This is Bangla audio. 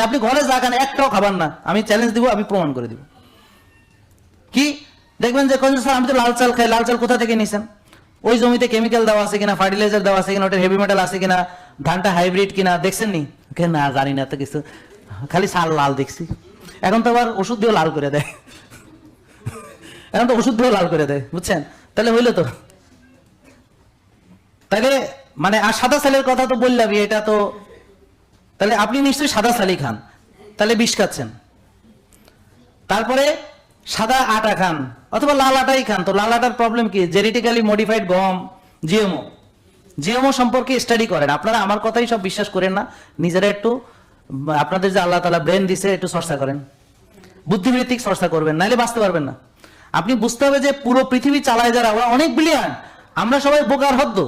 আপনি ঘরে যা খান একটাও খাবার না, আমি চ্যালেঞ্জ দিব, আমি প্রমাণ করে দিব। কি দেখবেন যে স্যার আমি তো লাল চাল খাই, লাল চাল কোথা থেকে নিছেন? ওই জমিতে কেমিক্যাল দেওয়া আছে কিনা, ফার্টিলাইজার দেওয়া আছে কিনা, ওটা হেভি মেটাল আছে কিনা, ধানটা হাইব্রিড কিনা দেখছেন নি? না জানি না তো কিছু, খালি চাল লাল দেখছি। এখন তো আবার ওষুধ দিয়েও লাল করে দেয়, এখন তো ওষুধ দিয়েও লাল করে দেয়, বুঝছেন? তাহলে হইলো তো, তাহলে মানে আর সাদা চালের কথা তো বললাম, এটা তো তাহলে আপনি নিশ্চয়ই সাদা চালই খান, তাহলে বিষ খাচ্ছেন। তারপরে সাদা আটা খান অথবা লাল আটাই খান, তো লাল আটার প্রবলেম কি? জেনেটিক্যালি মডিফাইড গম, জিএমও, জিএমও সম্পর্কে স্টাডি করেন। আপনারা আমার কথাই সব বিশ্বাস করেন না, নিজেরা একটু আপনাদের যে আল্লাহ তাআলা ব্রেন দিছে একটু চর্চা করেন, বুদ্ধিবৃত্তিক চর্চা করবেন, নাইলে বাঁচতে পারবেন না। আপনি বুঝতে হবে যে পুরো পৃথিবী চালায় যারা ওরা অনেক ব্রিলিয়ান্ট, আমরা সবাই বোকার হদ্দ।